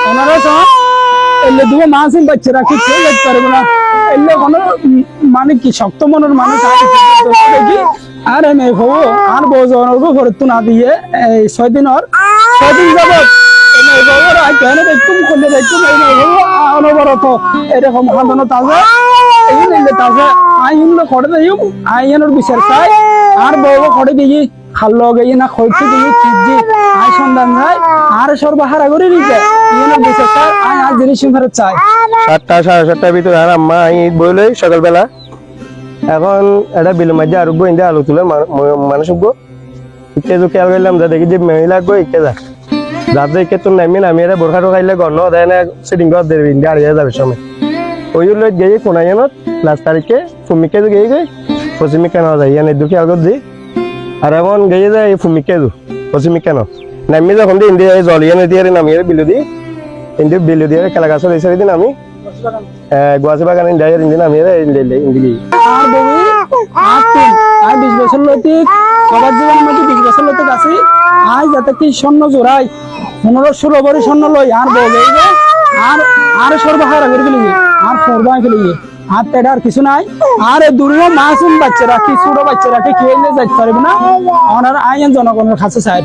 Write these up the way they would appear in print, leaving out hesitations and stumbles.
ওনারা সব এলে দুটো মাসিম বাচ্চারা কি কেউ যেতে পারবে না এলে কোনো মানে কি শক্ত মনের মানুষ দেখি আর এনে হবো আর বোঝানোর উপর তো না দিয়ে এই 6 দিন যাবত এনে খবর আর কেন দেখতুম করলে দেখতুম এনে হবো অনবরত এরকম খান্দনো তাজা এই নিলে তাজা আইনগুলো করে দিই আইনের বিচার চাই আর বউ করে দিই খাল্লো গিয়ে না খরচে দিয়ে চিজি আই সন্ধান যায় আর সর্বহারা করে দিতে ইয়ের বিচার চাই আই আর জিনিস ফেরত চাই 7টা 7:30টার ভিতরে আর আম্মা বইলে সকালবেলা এখন এটা বিলের মধ্যে আর বইন্দে আলু তুলে মানুষ ইকে যে খেয়াল করলাম যা দেখি যে মেয়ে লাগবে ইকে যা যাতে ইকে তো নামি এরা বোরখা ঢোকাইলে গণ্য দেয় না সেটিং কর দেবে ইন্ডিয়া হারিয়ে যাবে সময় ওই জন্য গিয়ে কোনাইনত লাস্ট তারিখে ফুমিকে যে গিয়ে গই পশ্চিমে কেন যায় ইয়ানে দুঃখী আগত দি আর এখন গিয়ে যায় ফুমিকে দু পশ্চিমে কেন নামি যখন দিয়ে ইন্ডিয়া জল ইয়ানে দিয়ে নামিয়ে বিলু দি ইন্ডিয়া বিলু দিয়ে খেলা গাছ এই দিন আমি গুয়াহাটি বাগান ইন্ডিয়া ইন্ডিয়া নামিয়ে ইন্ডিয়া আর বউ আর 20 বছর লতিক সবার জীবনের মধ্যে 20 বছর লতিক আছি আজ যাতে কি স্বর্ণ জোড়াই 15-16 ভরি স্বর্ণ লই আর বউ আর সর্বহারা করে গেলি আর ফরবা গেলি আর তেডা আর কিছু নাই আর দুনিয়া মাসুম বাচ্চারা কি ছোট বাচ্চারা কি খেয়ে যাইতে পারবে না ওনার আইন জনগণের কাছে চাই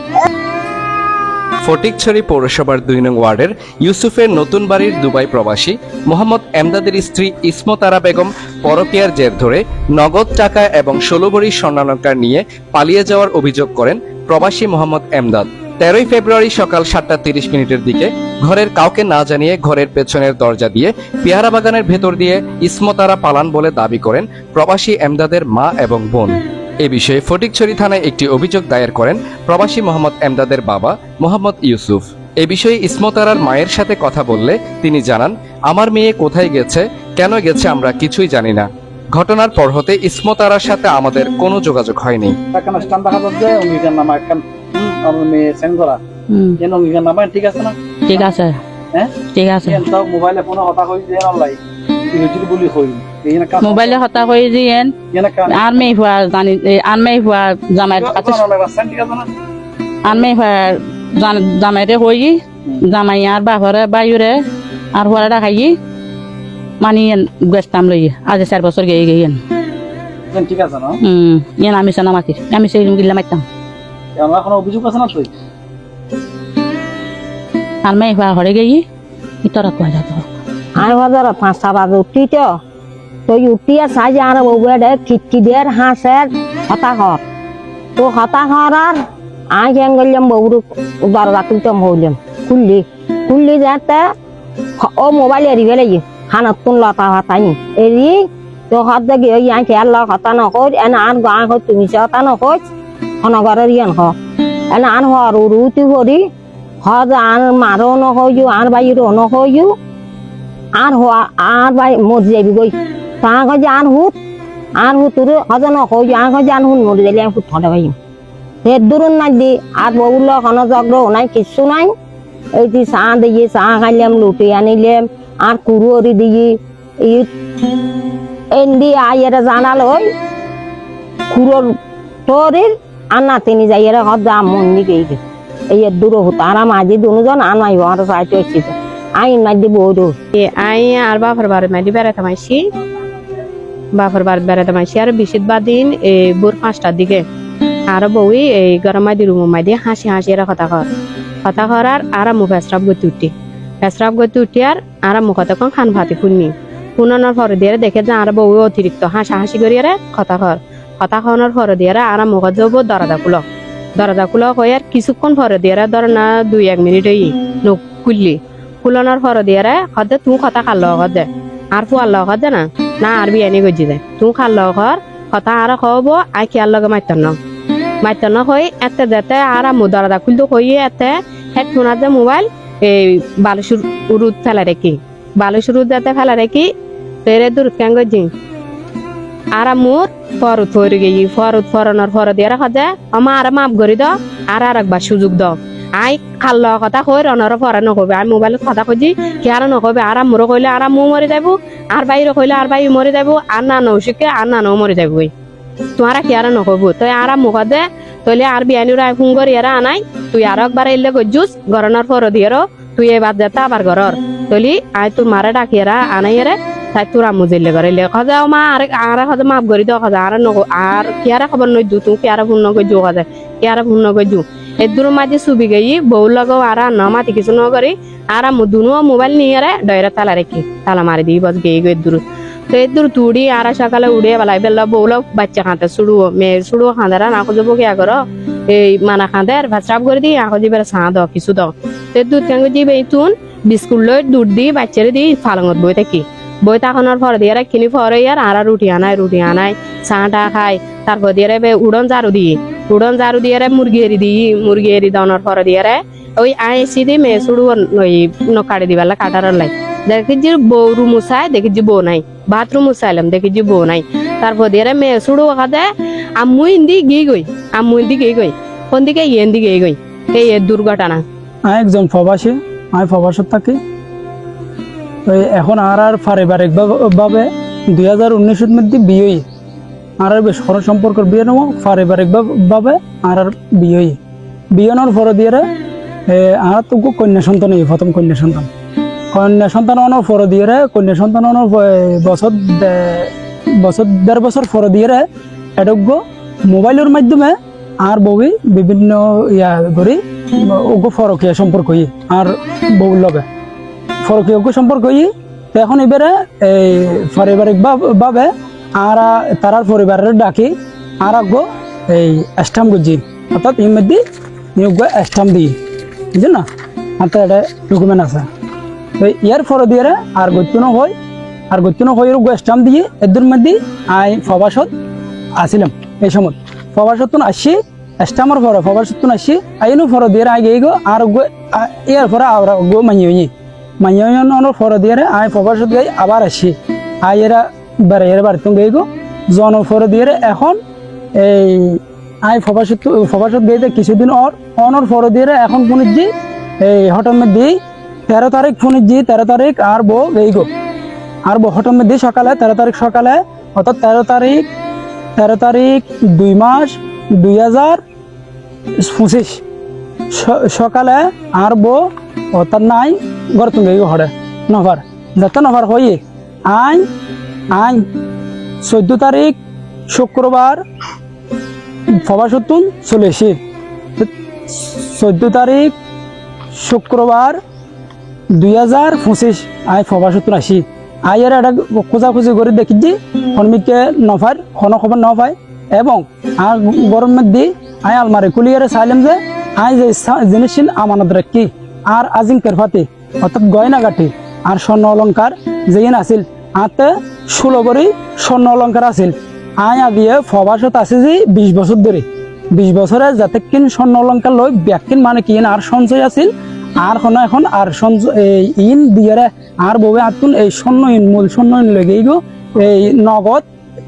ফটিকছড়ি পৌরসভার 2 নং ওয়ার্ডের ইউসুফের নতুন বাড়ির দুবাই প্রবাসী মোহাম্মদ এমদাদের স্ত্রী ইসমত আরা বেগম পরকীয়ার জের ধরে নগদ টাকা এবং 16 ভরি স্বর্ণালংকার নিয়ে পালিয়ে যাওয়ার অভিযোগ করেন প্রবাসী মোহাম্মদ এমদাদ। 13ই ফেব্রুয়ারি সকাল 7:30 দিকে ঘরের কাউকে না জানিয়ে ঘরের পেছনের দরজা দিয়ে পেয়ারা বাগানের ভেতর দিয়ে ইসমত আরা পালান বলে দাবি করেন প্রবাসী এমদাদের মা এবং বোন। এ বিষয়ে ফটিকছড়ি থানায় একটি অভিযোগ দায়ের করেন প্রবাসী মোহাম্মদ এমদাদের বাবা মোহাম্মদ ইউসুফ। এ বিষয়ে ইসমত আরার মায়ের সাথে কথা বললে তিনি জানান, আমার মেয়ে কোথায় গেছে, কেন গেছে আমরা কিছুই জানি না। ঘটনার পর হতে ইসমত আরার সাথে আমাদের কোনো যোগাযোগ হয়নি। ঠিক আছে ঠিক আছে মোবাইলে ফোন হতা হই যে অনলাইন বুলি হই মোবাইলে হতা করে দিয়েন আর মেয়ে হুয়া জানি আর মেয়ে হুয়া জামাই কাছে আর মেয়ে হুয়া জামাইরে হই জামাই আর বাপরে বাইরে আর হুয়ারা রাখাই মানে গেছতাম লই আজ 4 বছর গিয়ে গিয়েন ঠিক আছে না ইয়ান আমি সানা মাতি আমি সেই গিল্লা মাইতাম আমরা কোনো অভিযোগ আছে না তুই আর মেয়ে হুয়া হরে গিয়ে ইতরা কয় যাতো আর বাজার 5টা বাজে উঠি তো উঠিয়া চাই যে আর বউয়ে খিটকি দিয়ে হাঁসের হতাহর তো হতাহর আর আই কেন গেলাম বউর দরজা তুলতাম হইলাম খুললি যাতে ও মোবাইল এরি গেলে হানত তুন লতা হতাই এরি তো হাত দেখি ওই আই খেয়াল হতা নকর এনে আর গাঁ হয় তুমি হতা নকর হনগরের ইয়ান হ এনে আন হর রুটি ভরি হজ আর মারো নহইও আর বাইরও নহইও আর হওয়া আর বাই মরে যাবি গই তা যে আর হুতুর হজন হই আর যে হুন মরে যাইলে আমি হুত হলে ভাই সে দূরন নাই দি আর বউল কোনো জগ্র নাই কিছু নাই এই যে চা দিয়ে চা খাইলাম লুটি আনিলাম আর কুড়ি দিয়ে এন্দি আইয়েরা জানাল ওই কুড়োর তোরের আর না তিনি যাইয়েরা হজ যা মন দিকে এই দূর হতো আর মাঝে দুজন আর নাই আর চাইতে এসেছে আইন মাঝে বৌদ আই আর বাপর বাড়ি মাঝে বেড়াতে মাইছি বাপর বাড়ি বেড়াতে মাইছি আর বিশিত বাদিন এই ভোর 5টার দিকে আর বউই এই গরম মাদি রুম মাদি হাসি এরা কথা করার আর মুখ পেশরাব গতি উঠি আর মুখ তখন খান ভাতি শুনানোর পরে দিয়ে দেখে যে আর বউ অতিরিক্ত হাসি করি কথা খাওয়ানোর পরে দিয়ে আর মুখ যাব দরজা খুলো হয়ে আর কিছুক্ষণ পরে দিয়ে ধর না 2-1 মিনিট নখ খুলনার পরে দিয়ে হদে তুমি কথা খাল হদে আর ফুয়ার লগ হদে না আর বিয়ানি গজি দে তুমি খাল ঘর কথা আর খাওয়াবো আর খেয়াল লগে মাইতন হয়ে এতে যেতে আর মু দরজা খুলতে হয়ে এতে হেডফোন আছে মোবাইল এই বালুসুর রুদ ফেলা রেখি যাতে ফেলা রেখি তেরে দূর কেন গজি আর মোর ফরুত হয়ে গিয়ে ফরনার ফর দিয়ে হদে আমার আর মাপ করি দাও আর একবার সুযোগ দাও আই খাল কথা কই রনর পরে নকবে আমি মোবাইলত কথা কইছি কি আর নকবে আর মোর কইলে আর মু মরে যাবো আর বাইরে কইলে আর বাই মরে যাবো আর না নৌশিকে আর না নৌ মরে যাবো তোমারা কি আর নকব তুই আর মুখ দে তইলে আর বিয়ানির ফোন করি আর আনাই তুই আর একবার এলে গজুস গরনার পর দিয়ে তুই এবার যেতে আবার ঘরর তলি আয় তোর মারে ডাকিয়ারা আনাইয়ারে তাই তোর আম্মু জেলে করে লে খাজা মা আর খাজা মাফ করি দাও খাজা আর নগো আর কিয়ারা খবর নই তুই কিয়ারা ফোন নগো জো খাজা কিয়ারা ফোন নগো জো এদুর মাঝে ছবি গেই বউ লগো আর না মাতি কিছু নগরি আর আম্মু দুনো মোবাইল নিয়ে ডয়রা তালা রেখি তালা মারি দিই বস গেই গো এদুর তো এদুর তুড়ি আর সকালে উড়ে বেলায় বেলা বউলা বাচ্চা খাঁতে শুড়ুও মেয়ে শুড়ুও খাঁদারা না খুঁজবো কি করো এই মানা খাঁদে আর ভাত করে দিই আঁকো যাবে চা দাও কিছু দাও তো দুধ কেঙ্গো যাবে তুন বিস্কুট লই দুধ দিই বাচ্চারে দিই ফালঙত বই থাকি বই তাকানোর পর দিয়ে কিনি পরে আর রুটি আনাই চাটা খাই তারপর দিয়ে উড়ন ঝাড়ু দিয়ে মুরগি এরি দাওয়ানোর পর দিয়ে ওই আইসি দি মেয়ে শুরু ওই কাটি দিবার কাটার লাই দেখি যে বউ রুম মুছাই দেখি যে বউ নাই বাথরুম মুছাইলাম দেখি যে বউ নাই তারপর দিয়ে মেয়ে শুরু খাদে আম্মু ইন্দি গিয়ে গই কোন দিকে ইন্দি গিয়ে গই এই দুর্ঘটনা আমি একজন প্রবাসী, আমি প্রবাসত থাকি। তো এখন আর পারিবারিক ভাবে 2019 মধ্যে বিয়ে আর বেশ খরচ সম্পর্কের বিয়ে নেব পারিবারিক ভাবে আর বিয়ে বিয়েনোর পরে দিয়ে আর তো কন্যা সন্তান প্রথম কন্যা সন্তান অনার পরে দিয়ে কন্যা সন্তান অনার বছর 1.5 বছর পরে দিয়ে এটা মোবাইলের মাধ্যমে আর বউই বিভিন্ন ইয়া করি ফরকীয় সম্পর্ক আর বউর লগে ফরকীয় সম্পর্ক তো এখন এবারে এই পারিবারিক ভাবে আর তারার পরিবারের ডাকি আর আগে এই স্টাম্প গুজি অর্থাৎ এর মধ্যে স্টাম্প দিই বুঝলেন না আর তো এটা ডকুমেন্ট আছে তো ইয়ার পরে দিয়ে আর গত্যনো হয় স্টাম্প দিয়ে এদের মধ্যে আই প্রবাসত আসিলাম এই সময় প্রবাসত আসি স্টাম্পর পরে প্রবাসত আসি আইনো পরে দিয়ে আগে গো আর ইয়ার পরে আর মাইয়ানোর পরে দিয়ে আই প্রবাসত গাই আবার আসি এরা বাড়িতে গাই গো জনের পরে দিয়ে এখন এই আই প্রবাসত গাইতে কিছুদিন অনর পরে দিয়ে এখন পুনিজি এই হঠাৎ মধ্যে 13 তারিখ পুনিজি 13 তারিখ আর বউ গাই গো আর বউ হঠাৎ মধ্যে সকালে 13 তারিখ সকালে অর্থাৎ 13 তারিখ 2 মাস 2025 সকালে আর বউ অর্থাৎ নাই ঘর তুমি হরে নভার যাতে নভার হয়ে আই 14 তারিখ শুক্রবার প্রবাসতুন চলে এসে 14 তারিখ শুক্রবার 2025 আই প্রবাসতুন আসি আইয়ের একটা খোঁজাখুঁজি করে দেখি যে হনমিকে নফার কোনো খবর ন পায় এবং আর গরম মধ্যে আই আলমারি খুলিয়ে চাইলাম যে আই যে জিনিস আমানত রাখি আর আজিঙ্কের ফাতে অর্থাৎ গয়নাগাটি আর স্বর্ণ অলঙ্কার যেন আছিল আতে 16 ভরি স্বর্ণ অলঙ্কার আছিল আই আগিয়ে প্রবাসত আছে যে 20 বছর ধরে 20 বছরে যাতে কিন স্বর্ণ অলঙ্কার লই ব্যাকিন মানে কিন আর সঞ্চয় আছিল আর এখন আর ইন দিয়ে আর বউে আতুন এই মূল স্বর্ণ লেগেই গো এই নগদ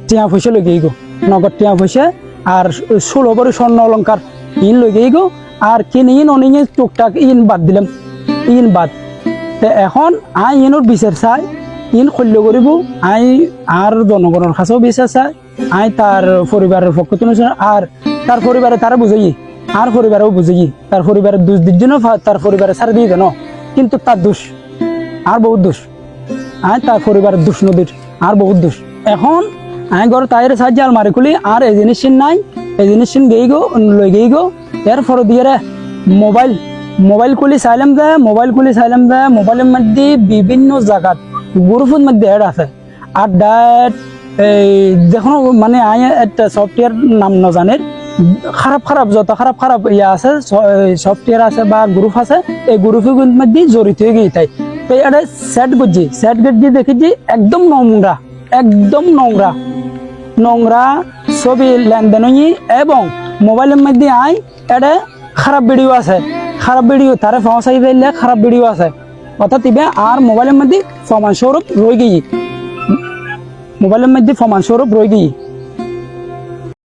টিয়া পয়সা লেগেই গো নগদ টিয়া পয়সা আর 16 ভরি স্বর্ণ অলঙ্কার ইন লেগেই গো আর কিন ইন অনিয়ে টুকটাক ইন বাদ দিলাম ইন বাদ তো এখন আই ইনোর বিচার চাই ইন শল্য করিব আই আর জনগণের কাছেও বিচার চাই আই তার পরিবারের পক্ষ আর তার পরিবারে তারা বুঝাই আর পরিবারেও বুঝাই তার পরিবারের দোষ দির জন্য তার পরিবারে ছাড় দিয়ে দেন কিন্তু তার দোষ আর বহুত দোষ আই তার পরিবারের দোষ নদীর আর বহুত দোষ এখন আই ঘর তাইরে সাহায্যে আলমারি খুলি আর এই জিনিস নাই এই জিনিস গেই গো লই গেই গো এর পরে দিয়ে মোবাইল খুলি চাইলাম যে মোবাইলের মধ্যে বিভিন্ন জায়গাত গ্রুপের মধ্যে এড আছে আর ডায়েট এই দেখুন মানে আই একটা সফটওয়্যার নাম ন জানের খারাপ যত খারাপ ইয়া আছে সফটওয়্যার আছে বা গ্রুপ আছে এই গ্রুপের মধ্যে জড়িত হয়ে গিয়ে তাই তো এটা সেট গেছি দেখি যে একদম নোংরা ছবি লেনদেন এবং মোবাইলের মধ্যে আই এটা খারাপ ভিডিও আছে তারা পৌঁছাই দিলে খারাপ ভিডিও আছে অর্থাৎ ইবে আর মোবাইলের মধ্যে প্রমাণস্বরূপ রয়ে গিয়ে